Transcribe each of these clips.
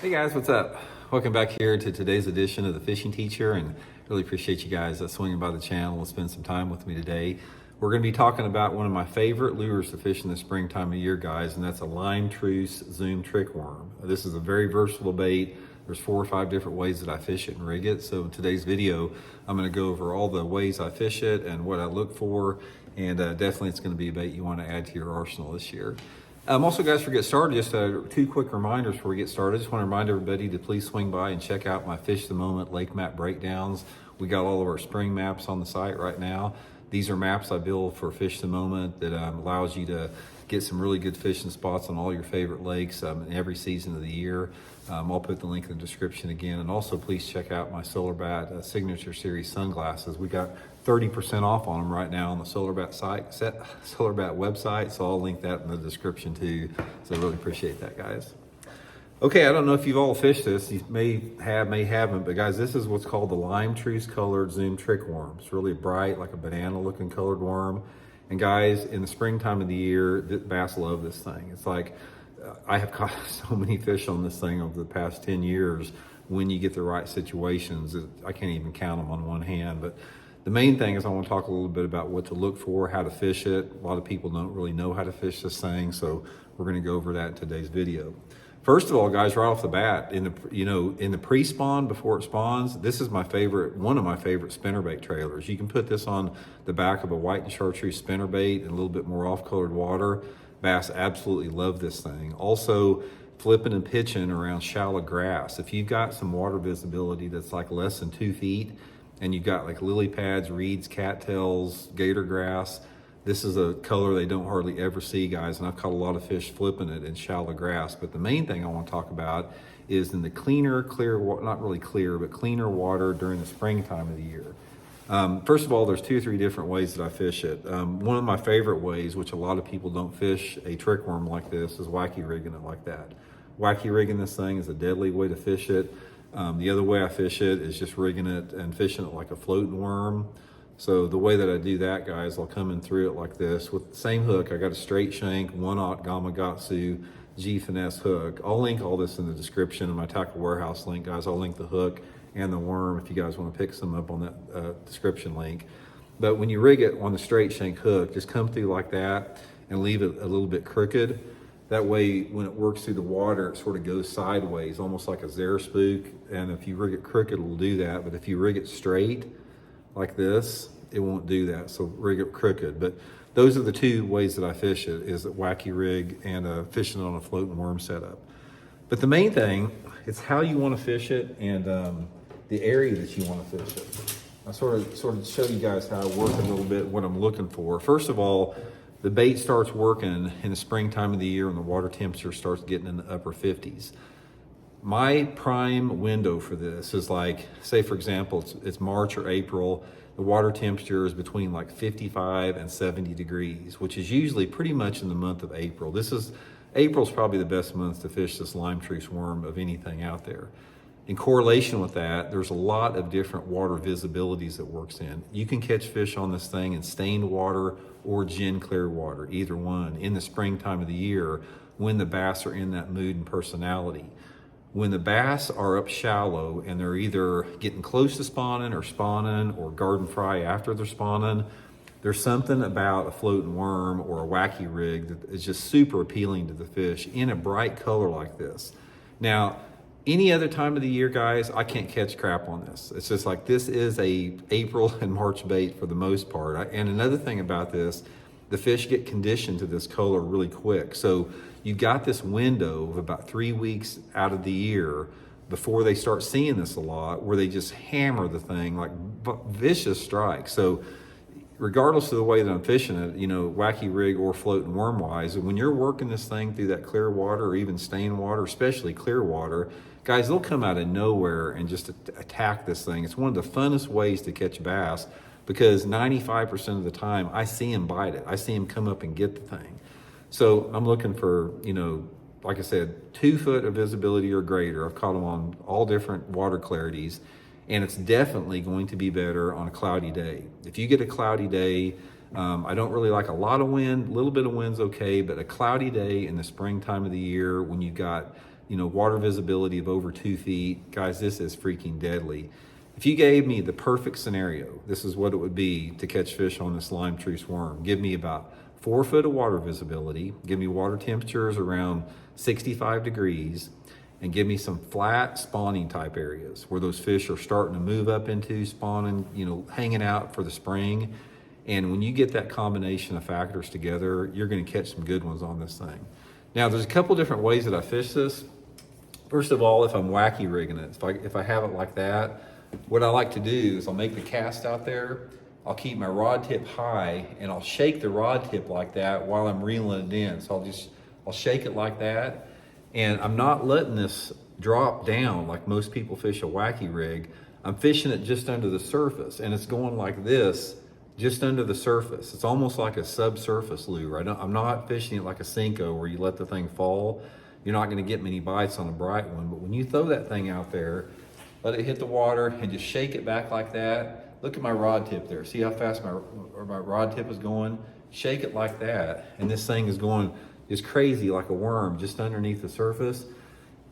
Hey guys, what's up? Welcome back here to today's edition of the Fishing Teacher, and really appreciate you guys swinging by the channel and spend some time with me today. We're going to be talking about one of my favorite lures to fish in the springtime of year, guys, and that's a Limetruse Zoom trick worm. This is a very versatile bait. There's 4 or 5 different ways that I fish it and rig it. So in today's video, I'm going to go over all the ways I fish it and what I look for, and definitely it's going to be a bait you want to add to your arsenal this year. Also, guys, before we get started, just 2 quick reminders before we get started. I just want to remind everybody to please swing by and check out my Fish the Moment lake map breakdowns. We got all of our spring maps on the site right now. These are maps I build for Fish the Moment that allows you to get some really good fishing spots on all your favorite lakes in every season of the year. I'll put the link in the description again. And also, please check out my SolarBat Signature Series sunglasses. We got 30% off on them right now on the SolarBat website, so I'll link that in the description too. So I really appreciate that, guys. Okay, I don't know if you've all fished this. You may have, may haven't, but guys, this is what's called the Limetruse colored Zoom trick worm. It's really bright, like a banana looking colored worm. And guys, in the springtime of the year, bass love this thing. It's like, I have caught so many fish on this thing over the past 10 years when you get the right situations. I can't even count them on one hand, but the main thing is I want to talk a little bit about what to look for, how to fish it. A lot of people don't really know how to fish this thing, so we're going to go over that in today's video. First of all, guys, right off the bat, in the pre-spawn, before it spawns, this is one of my favorite spinnerbait trailers. You can put this on the back of a white and chartreuse spinnerbait in a little bit more off-colored water. Bass absolutely love this thing. Also, flipping and pitching around shallow grass. If you've got some water visibility that's like less than 2 feet, and you've got like lily pads, reeds, cattails, gator grass, this is a color they don't hardly ever see, guys, and I've caught a lot of fish flipping it in shallow grass. But the main thing I want to talk about is in the cleaner water during the springtime of the year. First of all, there's 2 or 3 different ways that I fish it. One of my favorite ways, which a lot of people don't fish a trick worm like this, is wacky rigging it like that. Wacky rigging this thing is a deadly way to fish it. The other way I fish it is just rigging it and fishing it like a floating worm. So the way that I do that, guys, I'll come in through it like this with the same hook. I got a straight shank, 1/0 Gamakatsu G finesse hook. I'll link all this in the description in my tackle warehouse link, guys. I'll link the hook and the worm if you guys want to pick some up on that description link. But when you rig it on the straight shank hook, just come through like that and leave it a little bit crooked. That way, when it works through the water, it sort of goes sideways, almost like a zare spook. And if you rig it crooked, it'll do that. But if you rig it straight, like this, it won't do that. So rig it crooked. But those are the 2 ways that I fish it, is a wacky rig and fishing it on a floating worm setup. But the main thing is how you want to fish it and the area that you want to fish it. I sort of show you guys how I work a little bit, what I'm looking for. First of all, the bait starts working in the springtime of the year when the water temperature starts getting in the upper 50s. My prime window for this is like, say for example, it's March or April. The water temperature is between like 55 and 70 degrees, which is usually pretty much in the month of April. April's probably the best month to fish this Limetruse worm of anything out there. In correlation with that, there's a lot of different water visibilities that works in. You can catch fish on this thing in stained water or gin clear water, either one, in the springtime of the year when the bass are in that mood and personality. When the bass are up shallow and they're either getting close to spawning or garden fry after they're spawning, there's something about a floating worm or a wacky rig that is just super appealing to the fish in a bright color like this. Now, any other time of the year, guys, I can't catch crap on this. It's just like, this is a April and March bait for the most part. And another thing about this, the fish get conditioned to this color really quick. So you've got this window of about 3 weeks out of the year before they start seeing this a lot, where they just hammer the thing like vicious strikes. So regardless of the way that I'm fishing it, wacky rig or floating worm wise, when you're working this thing through that clear water or even stained water, especially clear water, guys, they'll come out of nowhere and just attack this thing. It's one of the funnest ways to catch bass, because 95% of the time I see them bite it. I see them come up and get the thing. So I'm looking for, like I said, 2 foot of visibility or greater. I've caught them on all different water clarities, and it's definitely going to be better on a cloudy day. If you get a cloudy day, I don't really like a lot of wind. A little bit of wind's okay, but a cloudy day in the springtime of the year when you've got water visibility of over 2 feet. Guys, this is freaking deadly. If you gave me the perfect scenario, this is what it would be to catch fish on this Limetruse worm. Give me about 4 foot of water visibility, give me water temperatures around 65 degrees, and give me some flat spawning type areas where those fish are starting to move up into spawning, hanging out for the spring. And when you get that combination of factors together, you're going to catch some good ones on this thing. Now, there's a couple different ways that I fish this. First of all, if I'm wacky rigging it, if I have it like that, what I like to do is I'll make the cast out there, I'll keep my rod tip high, and I'll shake the rod tip like that while I'm reeling it in. So I'll shake it like that, and I'm not letting this drop down like most people fish a wacky rig. I'm fishing it just under the surface, and it's going like this, just under the surface. It's almost like a subsurface lure. I'm not fishing it like a Senko where you let the thing fall. You're not gonna get many bites on a bright one, but when you throw that thing out there, let it hit the water and just shake it back like that. Look at my rod tip there. See how fast my rod tip is going? Shake it like that, and this thing is going just crazy like a worm just underneath the surface.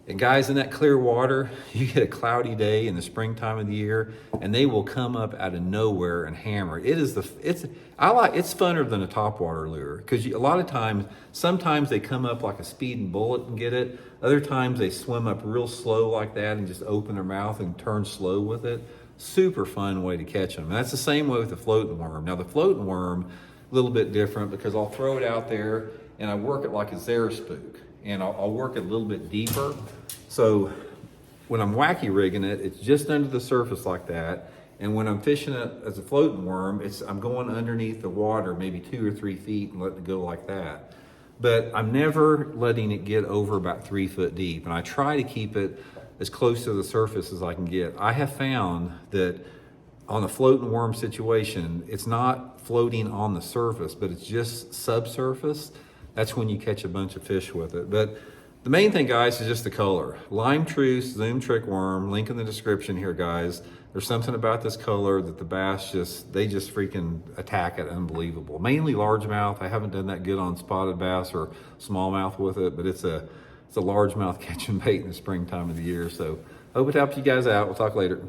And guys, in that clear water, you get a cloudy day in the springtime of the year, and they will come up out of nowhere and hammer. It's funner than a topwater lure, because a lot of times, sometimes they come up like a speeding bullet and get it. Other times they swim up real slow like that and just open their mouth and turn slow with it. Super fun way to catch them. And that's the same way with the floating worm. Now the floating worm, a little bit different, because I'll throw it out there and I work it like a Spook. And I'll work it a little bit deeper. So when I'm wacky rigging it, it's just under the surface like that. And when I'm fishing it as a floating worm, I'm going underneath the water, maybe 2 or 3 feet, and letting it go like that. But I'm never letting it get over about 3 foot deep. And I try to keep it as close to the surface as I can get. I have found that on a floating worm situation, it's not floating on the surface, but it's just subsurface. That's when you catch a bunch of fish with it. But the main thing, guys, is just the color. Limetruse Zoom Trick Worm, link in the description here, guys. There's something about this color that the bass they just freaking attack it unbelievable. Mainly largemouth. I haven't done that good on spotted bass or smallmouth with it, but it's a largemouth catching bait in the springtime of the year. So hope it helps you guys out. We'll talk later.